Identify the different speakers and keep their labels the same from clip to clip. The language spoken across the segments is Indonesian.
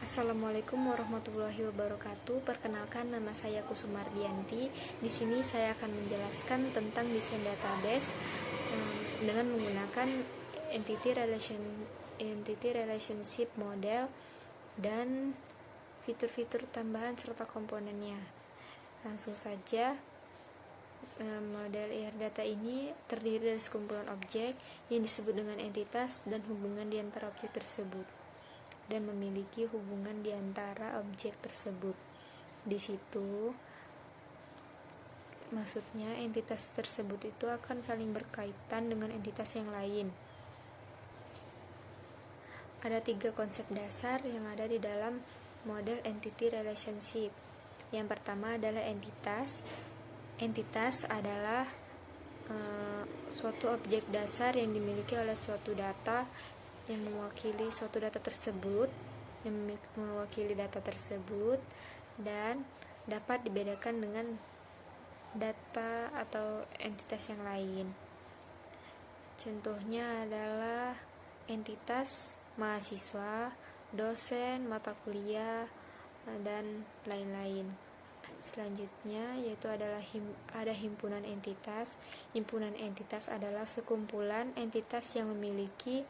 Speaker 1: Assalamualaikum warahmatullahi wabarakatuh. Perkenalkan, nama saya Kusumardianti. Di sini saya akan menjelaskan tentang desain database dengan menggunakan entity relationship model dan fitur-fitur tambahan serta komponennya. Langsung saja. Model data ini terdiri dari sekumpulan objek yang disebut dengan entitas dan hubungan di antara objek tersebut, dan memiliki hubungan di antara objek tersebut. Di situ maksudnya entitas tersebut itu akan saling berkaitan dengan entitas yang lain. Ada 3 konsep dasar yang ada di dalam model entity relationship. Yang pertama adalah entitas. Entitas adalah suatu objek dasar yang dimiliki oleh suatu data yang mewakili suatu data tersebut, dan dapat dibedakan dengan data atau entitas yang lain. Contohnya adalah entitas mahasiswa, dosen, mata kuliah, dan lain-lain. Selanjutnya yaitu adalah ada himpunan entitas. Himpunan entitas adalah sekumpulan entitas yang memiliki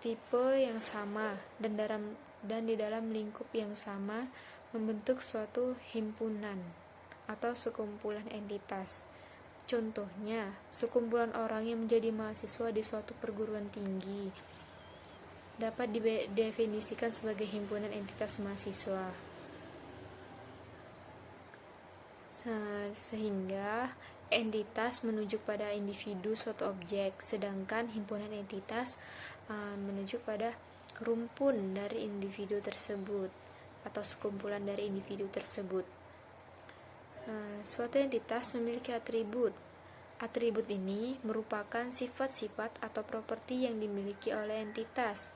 Speaker 1: tipe yang sama dan di dalam lingkup yang sama membentuk suatu himpunan atau sekumpulan entitas. Contohnya, sekumpulan orang yang menjadi mahasiswa di suatu perguruan tinggi dapat didefinisikan sebagai himpunan entitas mahasiswa. Sehingga entitas menunjuk pada individu suatu objek, sedangkan himpunan entitas menunjuk pada rumpun dari individu tersebut atau sekumpulan dari individu tersebut. Suatu entitas memiliki atribut. Atribut ini merupakan sifat-sifat atau properti yang dimiliki oleh entitas.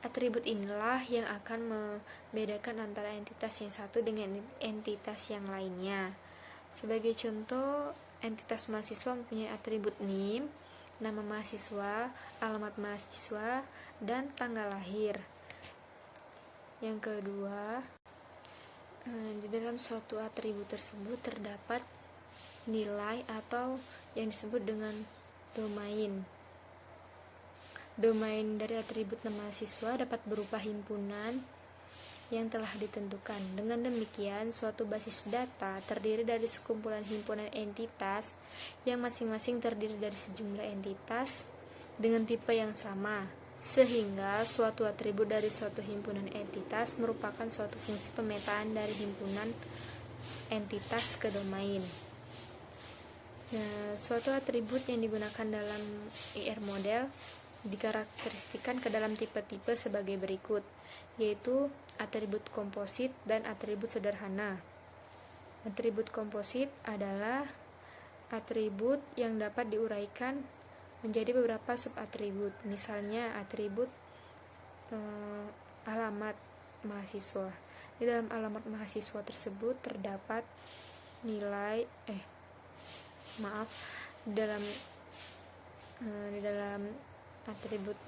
Speaker 1: Atribut inilah yang akan membedakan antara entitas yang satu dengan entitas yang lainnya. Sebagai contoh, entitas mahasiswa mempunyai atribut NIM, nama mahasiswa, alamat mahasiswa, dan tanggal lahir. Yang kedua, di dalam suatu atribut tersebut terdapat nilai atau yang disebut dengan domain. Domain dari atribut nama mahasiswa dapat berupa himpunan yang telah ditentukan. Dengan demikian, suatu basis data terdiri dari sekumpulan himpunan entitas yang masing-masing terdiri dari sejumlah entitas dengan tipe yang sama, sehingga suatu atribut dari suatu himpunan entitas merupakan suatu fungsi pemetaan dari himpunan entitas ke domain. Suatu atribut yang digunakan dalam IR model dikarakteristikan ke dalam tipe-tipe sebagai berikut, yaitu atribut komposit dan atribut sederhana. Atribut komposit adalah atribut yang dapat diuraikan menjadi beberapa subatribut. Misalnya atribut alamat mahasiswa. Di dalam alamat mahasiswa tersebut terdapat nilai di dalam atribut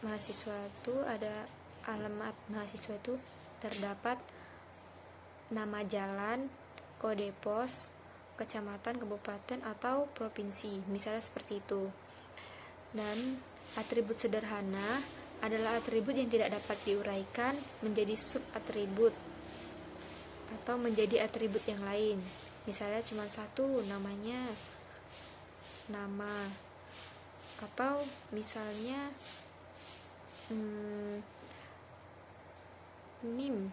Speaker 1: mahasiswa itu ada alamat mahasiswa itu terdapat nama jalan, kode pos, kecamatan, kabupaten, atau provinsi, misalnya seperti itu. Dan atribut sederhana adalah atribut yang tidak dapat diuraikan menjadi subatribut atau menjadi atribut yang lain. Misalnya cuma satu, namanya nama, atau misalnya NIM,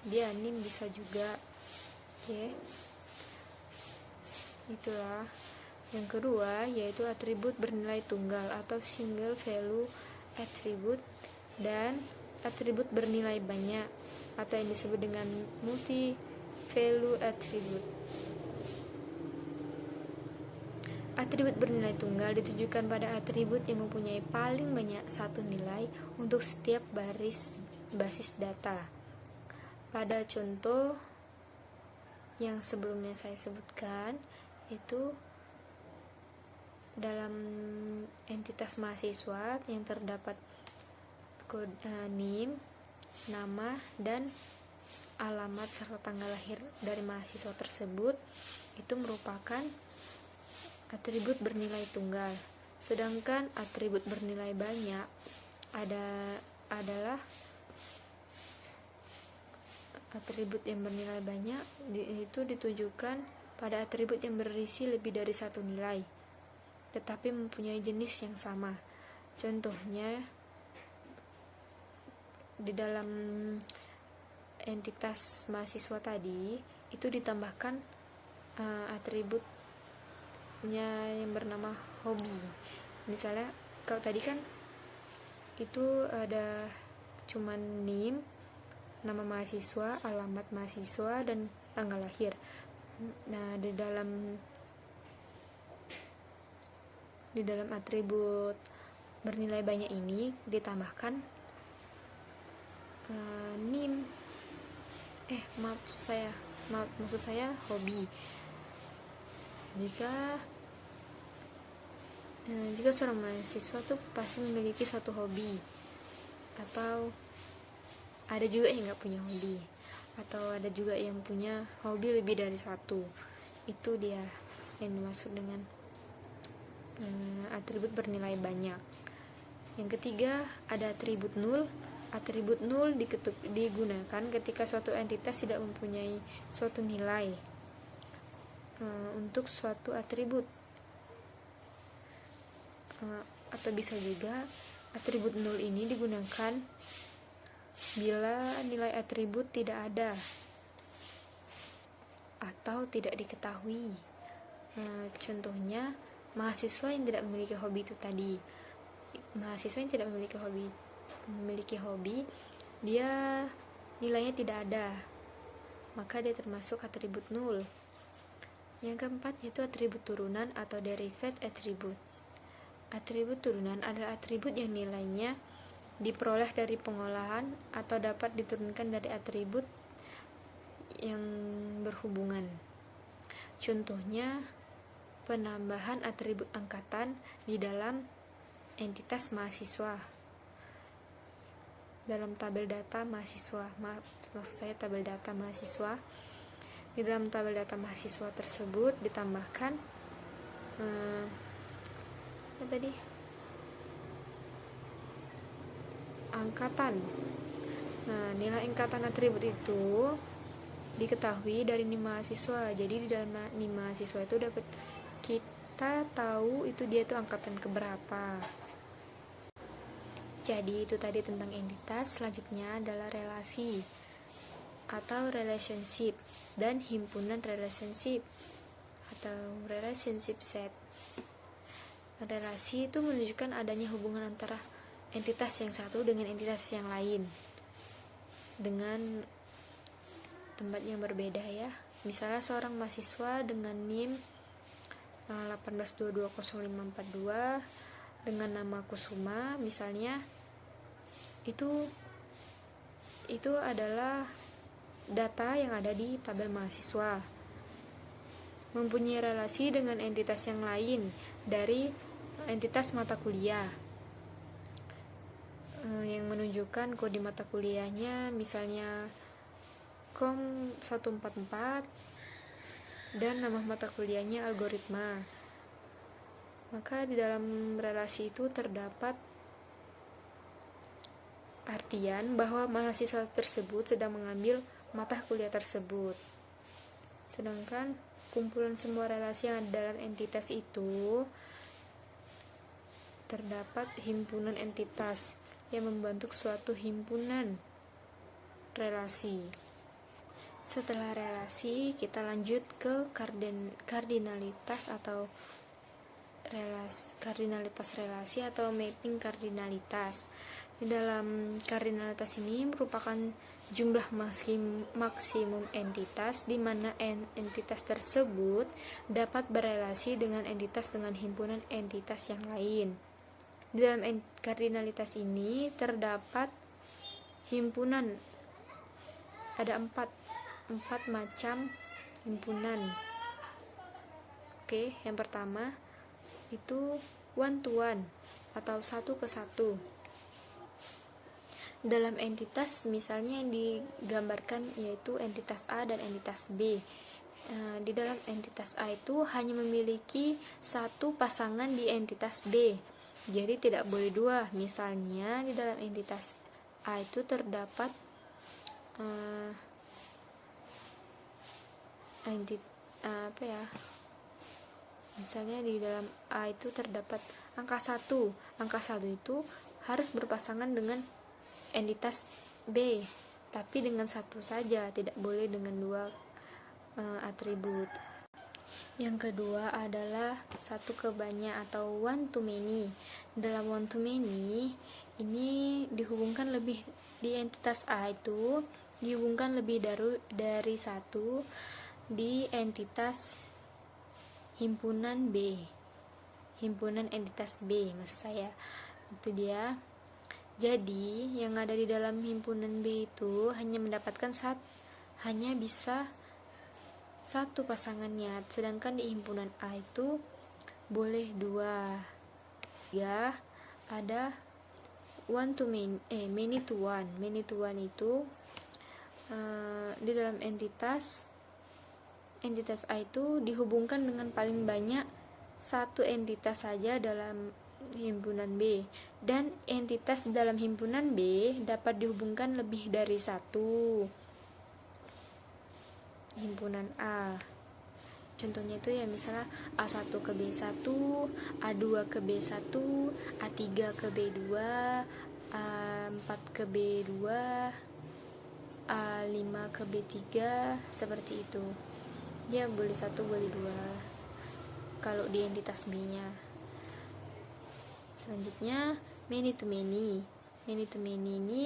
Speaker 1: dia NIM bisa juga. Itulah. Yang kedua yaitu atribut bernilai tunggal atau single value attribute, dan atribut bernilai banyak atau yang disebut dengan multi value attribute. Atribut bernilai tunggal ditujukan pada atribut yang mempunyai paling banyak satu nilai untuk setiap basis data. Pada contoh yang sebelumnya saya sebutkan, itu dalam entitas mahasiswa yang terdapat kode NIM, nama dan alamat serta tanggal lahir dari mahasiswa tersebut itu merupakan atribut bernilai tunggal. Sedangkan atribut bernilai banyak adalah atribut yang bernilai banyak itu ditujukan pada atribut yang berisi lebih dari satu nilai, tetapi mempunyai jenis yang sama. Contohnya, di dalam entitas mahasiswa tadi itu ditambahkan atributnya yang bernama hobi. Misalnya kalau tadi kan itu ada cuman NIM, nama mahasiswa, alamat mahasiswa, dan tanggal lahir. Nah, di dalam atribut bernilai banyak ini ditambahkan NIM. Maksud saya hobi. Jika seorang mahasiswa tuh pasti memiliki satu hobi, atau ada juga yang nggak punya hobi, atau ada juga yang punya hobi lebih dari satu. Itu dia yang dimaksud dengan atribut bernilai banyak. Yang ketiga, ada atribut nul. Atribut nul digunakan ketika suatu entitas tidak mempunyai suatu nilai untuk suatu atribut, atau bisa juga atribut nul ini digunakan bila nilai atribut tidak ada atau tidak diketahui. Contohnya, mahasiswa yang tidak memiliki hobi itu tadi. Mahasiswa yang tidak memiliki hobi, dia nilainya tidak ada, maka dia termasuk atribut nul. Yang keempat yaitu atribut turunan atau derived attribute. Atribut turunan adalah atribut yang nilainya diperoleh dari pengolahan atau dapat diturunkan dari atribut yang berhubungan. Contohnya, penambahan atribut angkatan di dalam entitas mahasiswa. Dalam tabel data mahasiswa, tabel data mahasiswa. Di dalam tabel data mahasiswa tersebut ditambahkan angkatan. Nah, nilai angkatan atribut itu diketahui dari NIM mahasiswa. Jadi di dalam NIM mahasiswa itu dapat kita tahu itu dia itu angkatan keberapa. Jadi itu tadi tentang entitas. Selanjutnya adalah relasi atau relationship dan himpunan relationship atau relationship set. Relasi itu menunjukkan adanya hubungan antara entitas yang satu dengan entitas yang lain dengan tempat yang berbeda ya. Misalnya seorang mahasiswa dengan NIM 1822052 dengan nama Kusuma misalnya, itu adalah data yang ada di tabel mahasiswa, mempunyai relasi dengan entitas yang lain dari entitas mata kuliah yang menunjukkan kode mata kuliahnya, misalnya KOM 144 dan nama mata kuliahnya algoritma. Maka di dalam relasi itu terdapat artian bahwa mahasiswa tersebut sedang mengambil mata kuliah tersebut. Sedangkan kumpulan semua relasi yang ada dalam entitas itu terdapat himpunan entitas yang membentuk suatu himpunan relasi. Setelah relasi, kita lanjut ke kardinalitas atau kardinalitas relasi atau mapping kardinalitas. Di dalam kardinalitas ini merupakan jumlah maksimum entitas di mana entitas tersebut dapat berelasi dengan entitas dengan himpunan entitas yang lain. Di dalam kardinalitas ini terdapat himpunan, ada empat macam himpunan. Oke, yang pertama itu one to one atau satu ke satu. Dalam entitas misalnya yang digambarkan yaitu entitas A dan entitas B. Di dalam entitas A itu hanya memiliki satu pasangan di entitas B, jadi tidak boleh dua. Misalnya di dalam entitas A itu terdapat misalnya di dalam A itu terdapat angka 1. Angka 1 itu harus berpasangan dengan entitas B, tapi dengan satu saja, tidak boleh dengan dua atribut. Yang kedua adalah satu ke banyak atau one to many. Dalam one to many ini dihubungkan lebih di entitas A itu dihubungkan lebih dari satu di entitas himpunan B, himpunan entitas B maksud saya, itu dia. Jadi yang ada di dalam himpunan B itu hanya bisa satu pasangannya, sedangkan di himpunan A itu boleh dua. Ya, ada one to many, many to one. Many to one itu di dalam entitas A itu dihubungkan dengan paling banyak satu entitas saja dalam himpunan B, dan entitas dalam himpunan B dapat dihubungkan lebih dari satu himpunan A. Contohnya itu ya misalnya A1 ke B1, A2 ke B1, A3 ke B2, A4 ke B2, A5 ke B3, seperti itu. Dia boleh satu, boleh dua kalau di entitas B-nya. Selanjutnya many to many. Many to many ini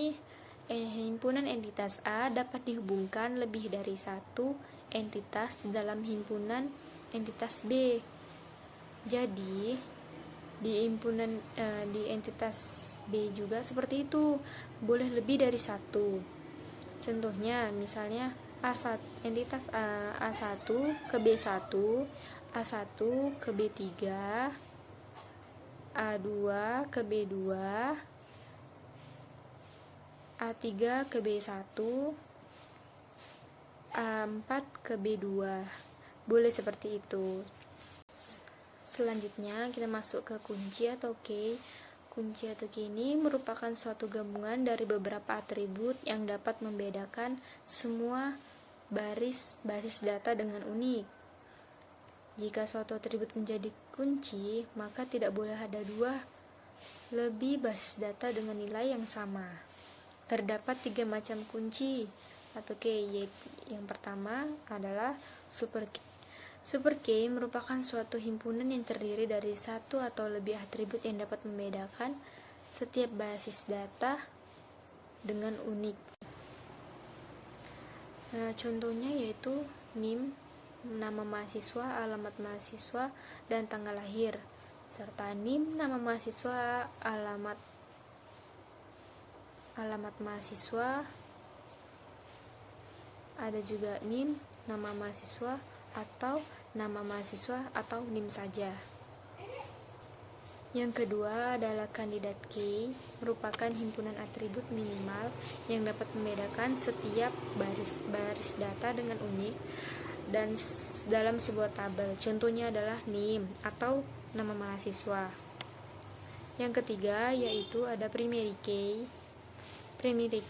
Speaker 1: himpunan entitas A dapat dihubungkan lebih dari satu entitas dalam himpunan entitas B. Jadi di entitas B juga seperti itu, boleh lebih dari satu. Contohnya misalnya entitas A1 ke B1, A1 ke B3, A2 ke B2, A3 ke B1, A4 ke B2. Boleh seperti itu. Selanjutnya kita masuk ke kunci atau key. Kunci atau key ini merupakan suatu gabungan dari beberapa atribut yang dapat membedakan semua basis data dengan unik. Jika suatu atribut menjadi kunci, maka tidak boleh ada dua lebih basis data dengan nilai yang sama. Terdapat 3 macam kunci atau key. Yang pertama adalah super key. Super key merupakan suatu himpunan yang terdiri dari satu atau lebih atribut yang dapat membedakan setiap basis data dengan unik. Nah, contohnya yaitu NIM, nama mahasiswa, alamat mahasiswa, dan tanggal lahir, serta NIM, nama mahasiswa, alamat mahasiswa, ada juga NIM, nama mahasiswa, atau nama mahasiswa atau NIM saja. Yang kedua adalah kandidat key, merupakan himpunan atribut minimal yang dapat membedakan setiap baris data dengan unik dan dalam sebuah tabel. Contohnya adalah NIM atau nama mahasiswa. Yang ketiga yaitu ada primary key. Primary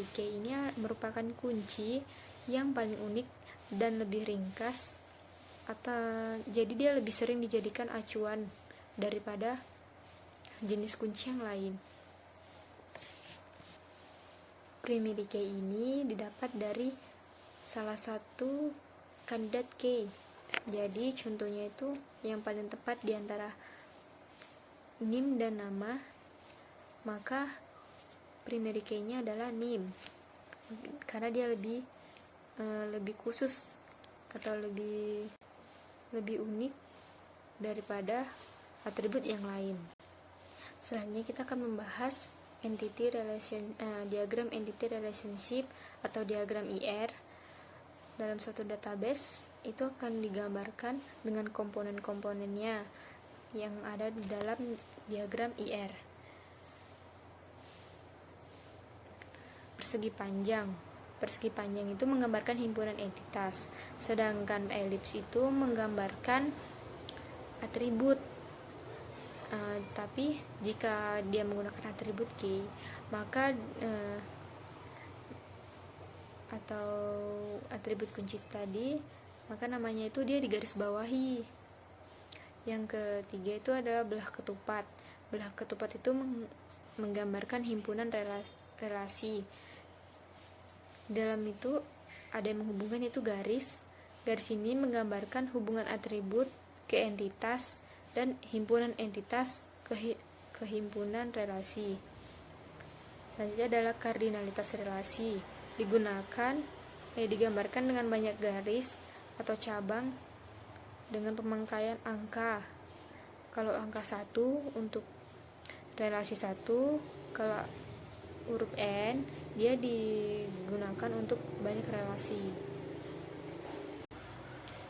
Speaker 1: key ini merupakan kunci yang paling unik dan lebih ringkas, jadi dia lebih sering dijadikan acuan daripada jenis kunci yang lain. Primary key ini didapat dari salah satu kandidat key. Jadi contohnya itu yang paling tepat di antara NIM dan nama, maka primary key-nya adalah NIM karena dia lebih khusus atau lebih unik daripada atribut yang lain. Selanjutnya kita akan membahas diagram entity relationship atau diagram IR. Dalam suatu database itu akan digambarkan dengan komponen-komponennya yang ada di dalam diagram IR. persegi panjang. Persegi panjang itu menggambarkan himpunan entitas, sedangkan elips itu menggambarkan atribut. Tapi jika dia menggunakan atribut key, maka atau atribut kunci tadi, maka namanya itu dia digaris bawahi. Yang ketiga itu adalah belah ketupat. Belah ketupat itu menggambarkan himpunan relasi. Dalam itu ada yang menghubungkan, itu garis. Garis ini menggambarkan hubungan atribut ke entitas dan himpunan entitas ke himpunan relasi. Selanjutnya adalah kardinalitas relasi. Digambarkan dengan banyak garis atau cabang dengan pemangkaian angka. Kalau angka 1 untuk relasi 1, kalau huruf N dia digunakan untuk banyak relasi.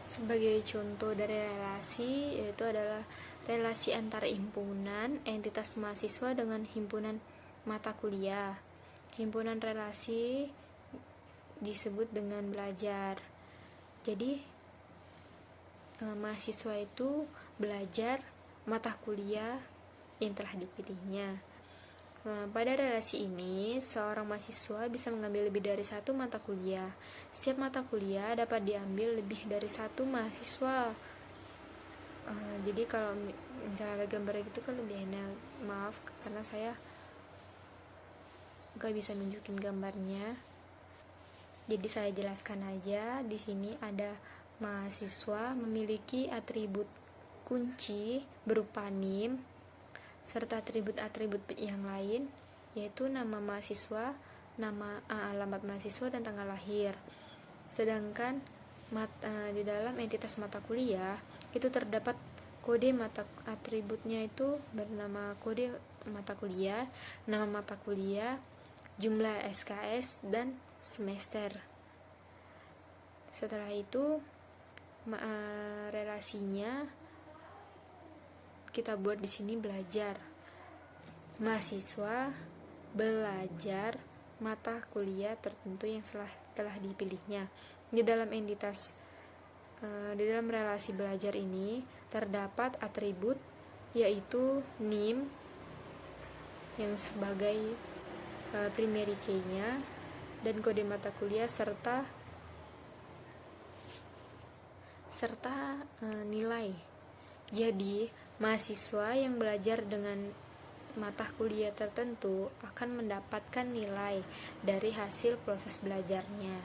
Speaker 1: Sebagai contoh dari relasi, yaitu adalah relasi antara himpunan entitas mahasiswa dengan himpunan mata kuliah. Himpunan relasi disebut dengan belajar. Jadi mahasiswa itu belajar mata kuliah yang telah dipilihnya. Pada relasi ini, seorang mahasiswa bisa mengambil lebih dari satu mata kuliah. Setiap mata kuliah dapat diambil lebih dari satu mahasiswa. Jadi kalau misalnya ada gambar itu kan lebih enak. Maaf, karena saya gak bisa nunjukin gambarnya. Jadi saya jelaskan aja. Di sini ada mahasiswa memiliki atribut kunci berupa NIM serta atribut-atribut yang lain, yaitu nama mahasiswa, alamat mahasiswa, dan tanggal lahir. Sedangkan di dalam entitas mata kuliah itu terdapat kode atributnya itu bernama kode mata kuliah, nama mata kuliah, jumlah SKS, dan semester. Setelah itu relasinya kita buat di sini belajar. Mahasiswa belajar mata kuliah tertentu yang telah dipilihnya. Di dalam di dalam relasi belajar ini terdapat atribut, yaitu NIM yang sebagai primary key-nya dan kode mata kuliah serta nilai. Jadi mahasiswa yang belajar dengan mata kuliah tertentu akan mendapatkan nilai dari hasil proses belajarnya.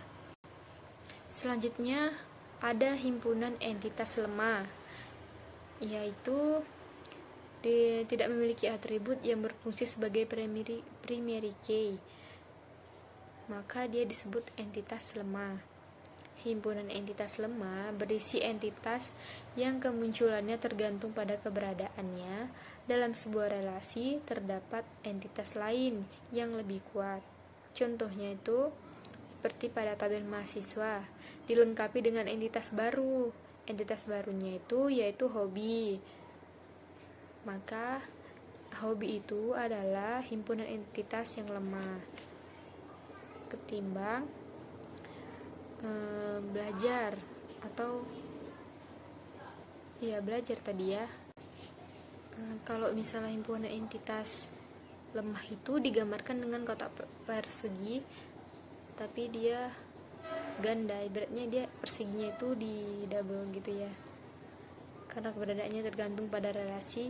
Speaker 1: Selanjutnya ada himpunan entitas lemah, yaitu tidak memiliki atribut yang berfungsi sebagai primary key, maka dia disebut entitas lemah. Himpunan entitas lemah berisi entitas yang kemunculannya tergantung pada keberadaannya. Dalam sebuah relasi terdapat entitas lain yang lebih kuat. Contohnya itu seperti pada tabel mahasiswa, dilengkapi dengan entitas baru. Entitas barunya itu yaitu hobi. Maka hobi itu adalah himpunan entitas yang lemah ketimbang belajar atau belajar tadi ya. Kalau misalnya himpunan entitas lemah itu digambarkan dengan kotak persegi, tapi dia ganda, ibaratnya dia perseginya itu di double gitu ya, karena keberadaannya tergantung pada relasi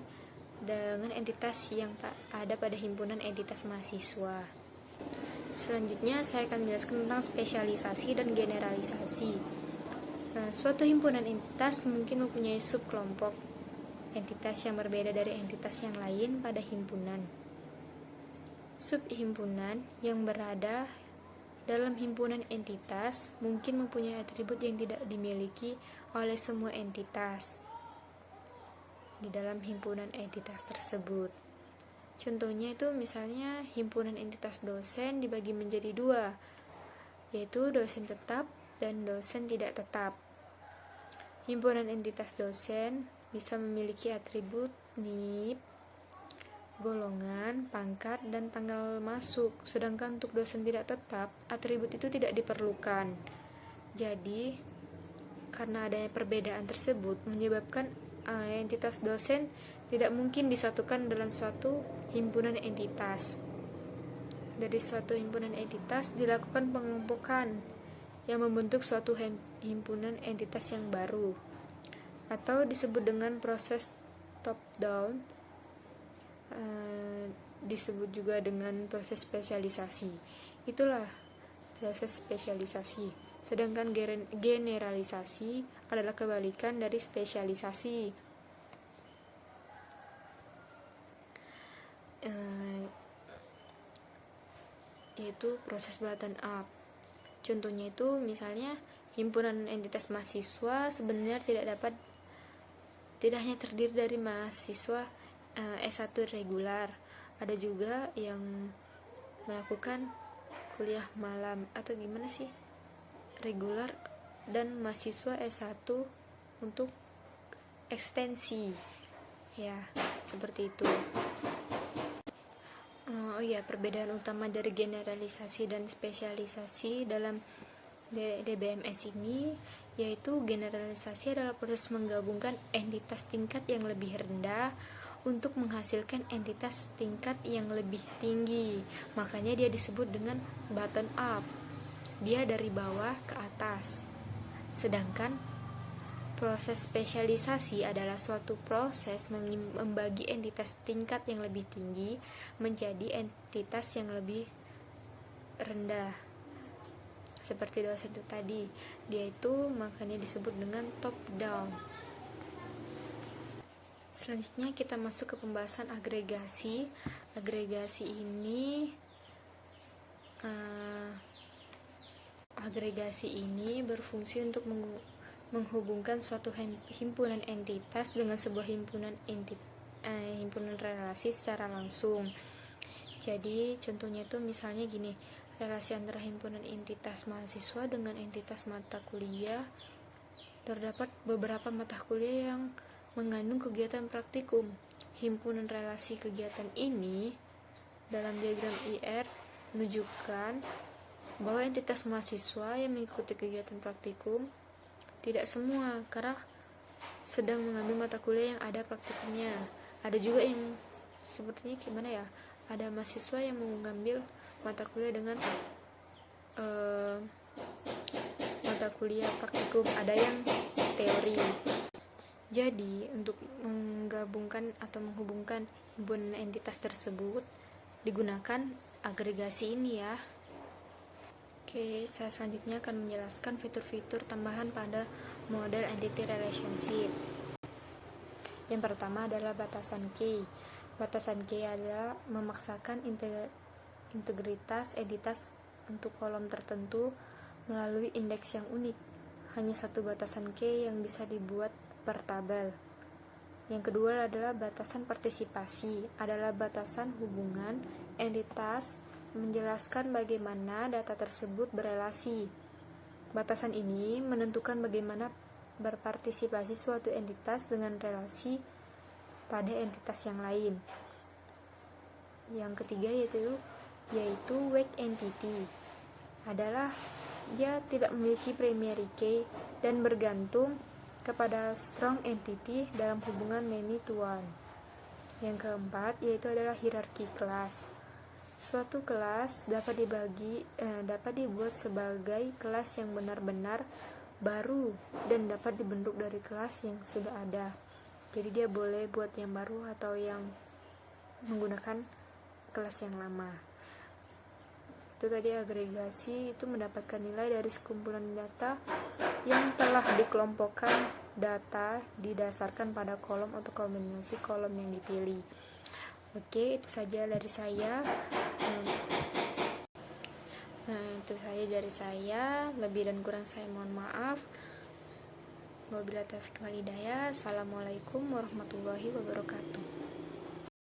Speaker 1: dengan entitas yang tak ada pada himpunan entitas mahasiswa. Selanjutnya saya akan menjelaskan tentang spesialisasi dan generalisasi. Suatu himpunan entitas mungkin mempunyai subkelompok entitas yang berbeda dari entitas yang lain pada himpunan. Subhimpunan yang berada dalam himpunan entitas mungkin mempunyai atribut yang tidak dimiliki oleh semua entitas di dalam himpunan entitas tersebut. Contohnya itu misalnya himpunan entitas dosen dibagi menjadi dua, yaitu dosen tetap dan dosen tidak tetap. Himpunan entitas dosen bisa memiliki atribut NIP, golongan, pangkat, dan tanggal masuk. Sedangkan untuk dosen tidak tetap, atribut itu tidak diperlukan. Jadi, karena adanya perbedaan tersebut menyebabkan entitas dosen tidak mungkin disatukan dalam satu himpunan entitas. Dari suatu himpunan entitas dilakukan pengelompokan yang membentuk suatu himpunan entitas yang baru, atau disebut dengan proses top down, disebut juga dengan proses spesialisasi. Itulah proses spesialisasi. Sedangkan generalisasi adalah kebalikan dari spesialisasi. Yaitu proses bottom up. Contohnya itu misalnya himpunan entitas mahasiswa sebenarnya tidak hanya terdiri dari mahasiswa S1 regular, ada juga yang melakukan kuliah malam atau gimana sih, regular dan mahasiswa S1 untuk ekstensi, ya seperti itu. Oh iya, perbedaan utama dari generalisasi dan spesialisasi dalam DBMS ini yaitu generalisasi adalah proses menggabungkan entitas tingkat yang lebih rendah untuk menghasilkan entitas tingkat yang lebih tinggi. Makanya dia disebut dengan bottom up. Dia dari bawah ke atas. Sedangkan proses spesialisasi adalah suatu proses membagi entitas tingkat yang lebih tinggi menjadi entitas yang lebih rendah. Seperti dosen itu tadi, dia itu makanya disebut dengan top down. Selanjutnya kita masuk ke pembahasan agregasi. Agregasi ini berfungsi untuk menghubungkan suatu himpunan entitas dengan sebuah himpunan relasi secara langsung. Jadi contohnya itu misalnya gini, relasi antara himpunan entitas mahasiswa dengan entitas mata kuliah. Terdapat beberapa mata kuliah yang mengandung kegiatan praktikum. Himpunan relasi kegiatan ini dalam diagram IR menunjukkan bahwa entitas mahasiswa yang mengikuti kegiatan praktikum tidak semua, karena sedang mengambil mata kuliah yang ada praktikumnya. Ada juga yang sepertinya gimana ya, ada mahasiswa yang mengambil mata kuliah dengan mata kuliah praktikum, ada yang teori. Jadi untuk menggabungkan atau menghubungkan himpunan entitas tersebut digunakan agregasi ini ya. Oke, saya selanjutnya akan menjelaskan fitur-fitur tambahan pada model entity relationship. Yang pertama adalah batasan K. Batasan K adalah memaksakan integritas entitas untuk kolom tertentu melalui indeks yang unik. Hanya satu batasan K yang bisa dibuat per tabel. Yang kedua adalah batasan partisipasi, adalah batasan hubungan entitas menjelaskan bagaimana data tersebut berelasi. Batasan ini menentukan bagaimana berpartisipasi suatu entitas dengan relasi pada entitas yang lain. Yang ketiga yaitu weak entity, adalah dia tidak memiliki primary key dan bergantung kepada strong entity dalam hubungan many to one. Yang keempat yaitu adalah hierarki kelas. Suatu kelas dapat dibuat sebagai kelas yang benar-benar baru dan dapat dibentuk dari kelas yang sudah ada. Jadi dia boleh buat yang baru atau yang menggunakan kelas yang lama. Itu tadi agregasi, itu mendapatkan nilai dari sekumpulan data yang telah dikelompokkan. Data didasarkan pada kolom atau kombinasi kolom yang dipilih. Oke, itu saja dari saya. Itu saja dari saya. Lebih dan kurang saya mohon maaf. Wabillahi taufiq wal hidayah. Assalamualaikum warahmatullahi wabarakatuh.